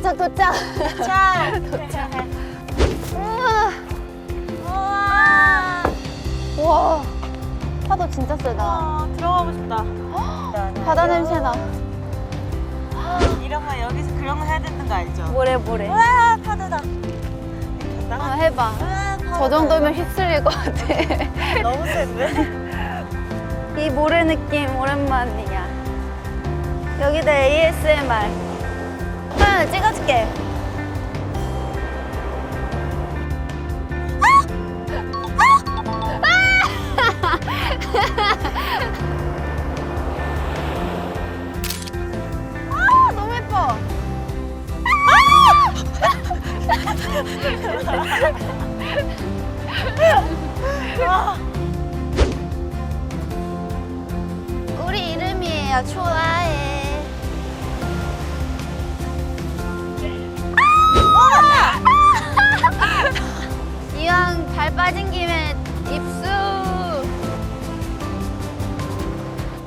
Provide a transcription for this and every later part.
도착 도착. 도착. 우와. 우와. 파도 진짜 세다. 들어가고 싶다. 바다 냄새 나. 이런 거 여기서 그런 거 해야 되는 거 알죠? 모래. 와 파도다. 아, 해봐. 저 정도면 휩쓸릴 것 같아. 너무 센데? 이 모래 느낌 오랜만이야. 여기다 ASMR. 하나 찍어줄게. 아, 너무 예뻐. 우리 이름이에요. 좋아해. 이왕 발 빠진 김에 입수.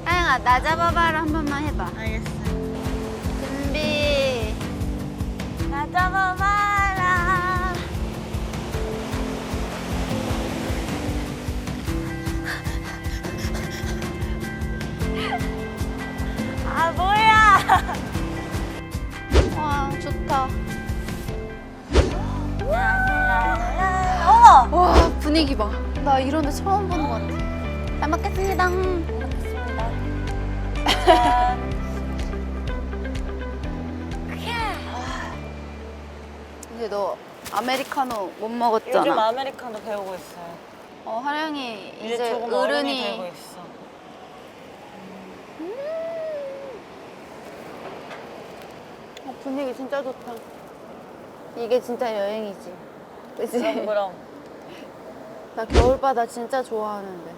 하영아, 나 잡아봐라 한 번만 해봐. 알겠어. 준비. 나 잡아봐라. 아 뭐야? 와, 좋다. 어머! 와, 분위기 봐. 나 이런 데 처음 보는 것 같아. 잘 먹겠습니다. 근데 너 아메리카노 못 요즘 먹었잖아. 아메리카노 배우고 있어요. 하령이 이제 이제 조금 어른이 어른이. 되고 있어. 분위기 진짜 좋다. 이게 진짜 여행이지. 그치? 그럼. 나 겨울바다 진짜 좋아하는데.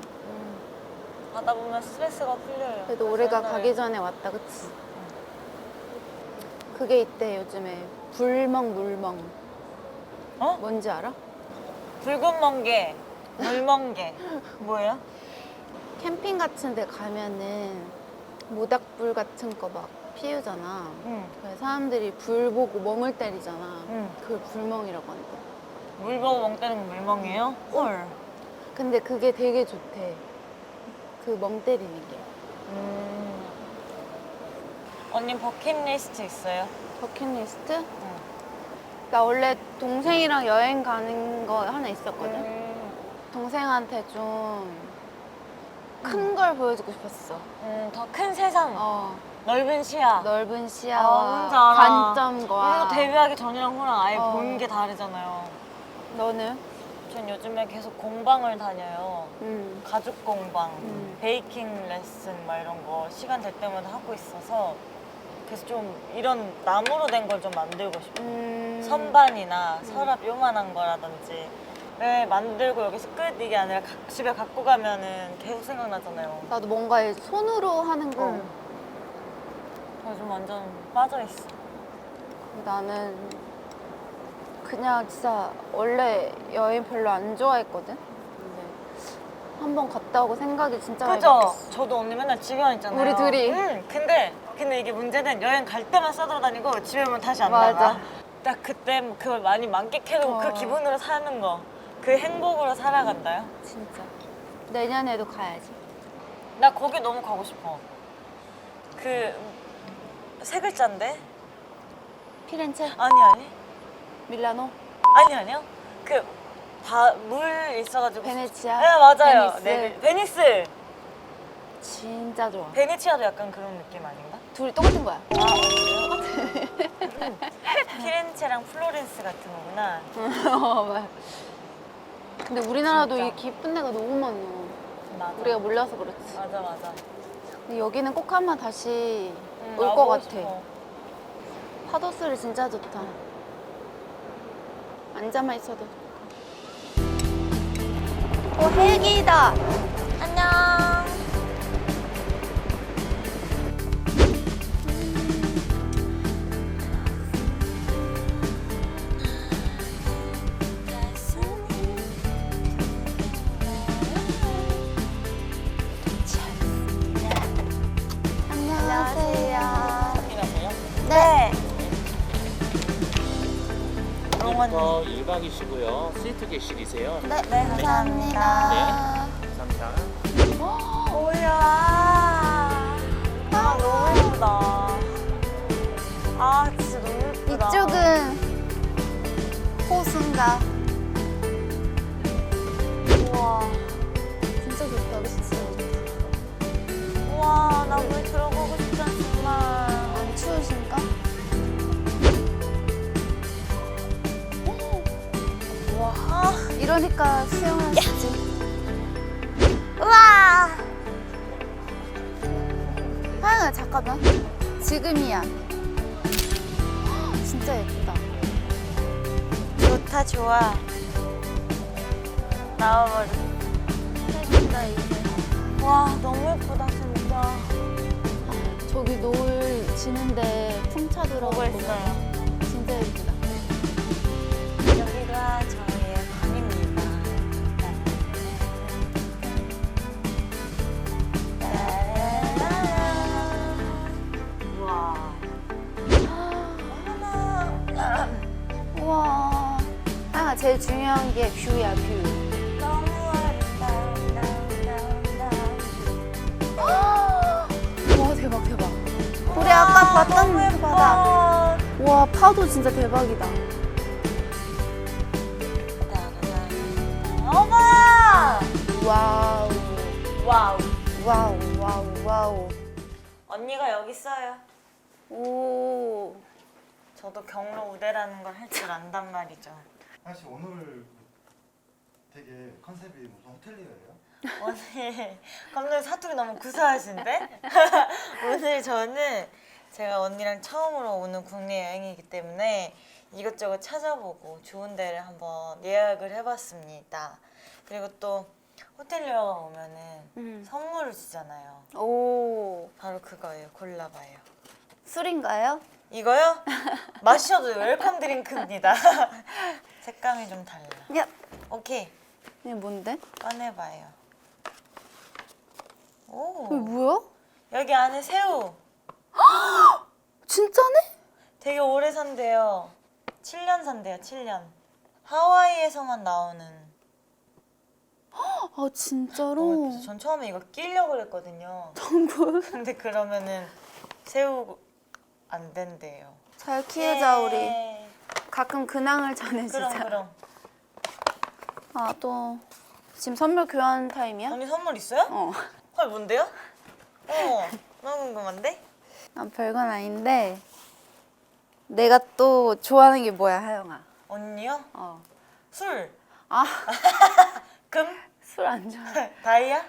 가다 보면 스트레스가 풀려요. 그래도 올해가 옛날에 가기 전에 왔다, 그치? 그게 있대, 요즘에. 불멍, 물멍. 어? 뭔지 알아? 붉은 멍게, 물멍게. 뭐예요? 캠핑 같은 데 가면은 모닥불 같은 거 막 피우잖아. 응. 그래서 사람들이 불 보고 멍을 때리잖아. 응. 그걸 불멍이라고 한대. 물 보고 멍 때리는 물멍이에요? 헐. 근데 그게 되게 좋대. 그 멍 때리는 게. 언니 버킷리스트 있어요? 버킷리스트? 응. 나 원래 동생이랑 여행 가는 거 하나 있었거든. 동생한테 좀 큰 걸 보여주고 싶었어. 더 큰 세상, 넓은 시야. 넓은 시야와 뭔지 알아. 관점과. 우리도 데뷔하기 전이랑 후랑 아예 어. 보는 게 다르잖아요. 너는? 전 요즘에 계속 공방을 다녀요. 응. 가죽 공방, 음. 베이킹 레슨 막 이런 거 시간 될 때마다 하고 있어서 그래서 좀 이런 나무로 된 걸 좀 만들고 싶어요. 선반이나 서랍 요만한 거라든지 왜 만들고 여기서 끝 이게 아니라 집에 갖고 가면은 계속 생각나잖아요. 나도 뭔가 손으로 하는 거. 저 요즘 완전 빠져있어. 나는 그냥 진짜 원래 여행 별로 안 좋아했거든. 근데 한 번 갔다 오고 생각이 진짜 많이 그죠? 바뀌었어. 저도 언니 맨날 집에만 있잖아요. 우리 둘이. 응. 근데 이게 문제는 여행 갈 때만 써돌아다니고 집에 오면 다시 안 맞아. 나가. 딱 그때 그걸 많이 만끽해두고 그 기분으로 사는 거. 그 행복으로 살아간다요? 진짜. 내년에도 가야지. 나 거기 너무 가고 싶어. 그 세 글자인데? 피렌체? 아니. 밀라노? 아니요. 그 물 있어가지고. 베네치아? 네 맞아요. 베니스? 네, 베니스. 진짜 좋아. 베네치아도 약간 그런 느낌 아닌가? 둘이 똑같은 거야. 피렌체랑 플로렌스 같은 거구나. 맞아. 근데 우리나라도 진짜. 이 깊은 데가 너무 많아. 맞아. 우리가 몰라서 그렇지. 맞아. 근데 여기는 꼭 한번 다시 올 것 와보고 같아. 싶어. 파도 소리 진짜 좋다. 앉아만 있어도 좋고. 헬기다. 안녕. 안녕하세요. 이러세요? 네. 영원히. 1박이시고요. 스위트 객실이세요. 네, 네, 감사합니다. 감사합니다. 뭐야. 아, 너무 예쁘다. 아, 진짜 너무 예쁘다. 이쪽은 호수인가? 우와. 진짜 좋다, 진짜 좋다. 우와, 나 물 들어가고 싶다, 정말. 안 추우신가? 우와. 아, 이러니까 수영하시지. 우와. 하영아, 잠깐만. 지금이야. 진짜 예쁘다. 좋다, 좋아. 나와버려. 예쁘다, 이게. 와, 너무 예쁘다, 진짜. 저기 노을 지는데 풍차 들어가고 보고 있어요. 진짜 예쁘다. 여기가 저희의 방입니다. 우와. 어머나. 우와. 하영아, 제일 중요한 게 뷰야, 뷰. 너무 아름다운. 와, 대박, 대박. 우리 아까 봤던 그 바다. 와, 파도 진짜 대박이다. 어머! 와우. 와우. 와우, 와우, 와우. 언니가 여기 있어요. 오. 저도 경로 우대라는 걸 할 줄 안단 말이죠. 사실 오늘 되게 컨셉이 무슨 호텔리어예요? 오늘 감독님 사투리 너무 구수하신데? 오늘 저는 제가 언니랑 처음으로 오는 국내 여행이기 때문에 이것저것 찾아보고 좋은 데를 한번 예약을 해봤습니다. 그리고 또 호텔리어가 오면은 선물을 주잖아요. 오. 바로 그거예요. 골라봐요. 술인가요? 이거요? 마셔도 웰컴 드링크입니다. 색감이 좀 달라. 야. 오케이, 이게 뭔데? 꺼내봐요. 오, 이게 뭐야? 여기 안에 새우. 진짜네? 되게 오래 산대요. 7년 산대요, 7년. 하와이에서만 나오는. 아, 진짜로? 너무 예쁘죠? 전 처음에 이거 끼려고 그랬거든요. 근데 그러면은 새우 안 된대요. 잘 키우자, 우리. 예. 가끔 근황을 전해주자. 그럼. 아, 또 지금 선물 교환 타임이야? 언니 선물 있어요? 어. 헐, 뭔데요? 너무 궁금한데? 아, 별건 아닌데 내가 또 좋아하는 게 뭐야, 하영아? 언니요? 어. 술. 아, 금? 술 안 좋아해. 다이아?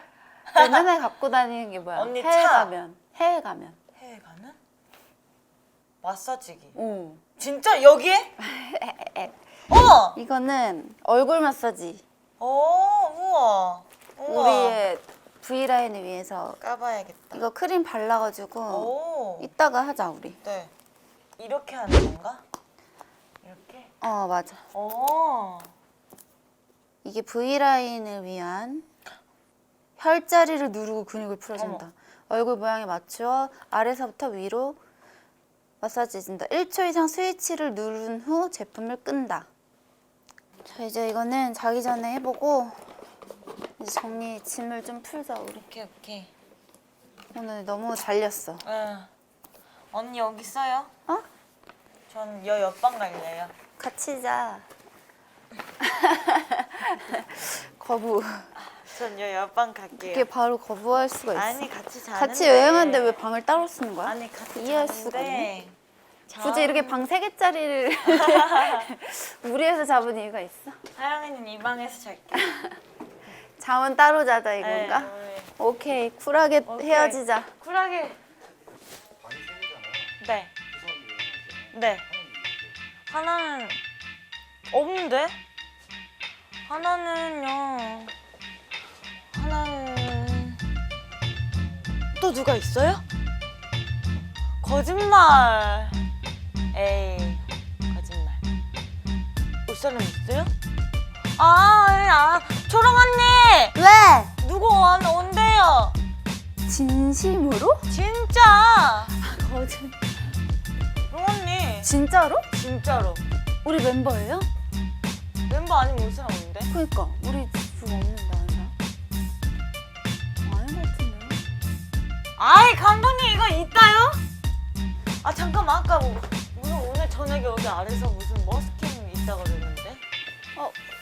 내 맨날 갖고 다니는 게 뭐야? 언니 해외 차. 가면. 해외 가면. 해외 가는? 마사지기. 오. 진짜 여기에? 어머! 이거는 얼굴 마사지. 우와. 우리의 V라인을 위해서 까봐야겠다. 이거 크림 발라가지고 오. 이따가 하자, 우리. 네. 이렇게 하는 건가? 이렇게? 어, 맞아. 오. 이게 V라인을 위한 혈자리를 누르고 근육을 풀어준다. 얼굴 모양에 맞추어 아래서부터 위로 마사지 해준다. 1초 이상 스위치를 누른 후 제품을 끈다. 자, 이제 이거는 자기 전에 해보고 이제 정리 짐을 좀 풀자, 우리. 오케이. 오늘 너무 달렸어. 언니 여기 있어요? 어? 전 여 옆방 갈래요. 같이 자. 거부. 전 여 옆방 갈게요. 이게 바로 거부할 수가 있어. 아니 같이 자는데. 같이 여행하는데 왜 방을 따로 쓰는 거야? 아니 같이 이해할 자는데 수가 없네. 굳이 이렇게 방 3개짜리를 무리해서 잡은 이유가 있어? 하영이는 이 방에서 잘게요. 잠은 따로 자자 이건가? 네, 오케이, 쿨하게 오케이. 헤어지자. 쿨하게. 방이 세 개잖아요. 네. 구성이 네. 하나는 없는데? 하나는 또 누가 있어요? 거짓말. 에이, 거짓말. 올 사람 있어요? 초롱 언니. 왜? 누구 온대요? 진심으로? 진짜. 거짓. 롱 언니. 진짜로? 진짜로. 우리 멤버예요? 멤버 아니면 올 사람 없는데? 그니까 우리 집 없는데 아는 사람? 아닌 것 같은데. 아이 감독님 이거 있다요? 아 잠깐만 아까 무슨 오늘 저녁에 여기 아래서 무슨 머스킹 있다고 그랬는데?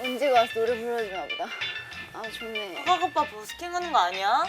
은지가 와서 노래 불러주나 보다. 아 좋네. 허각 오빠 버스킹 하는 거 아니야?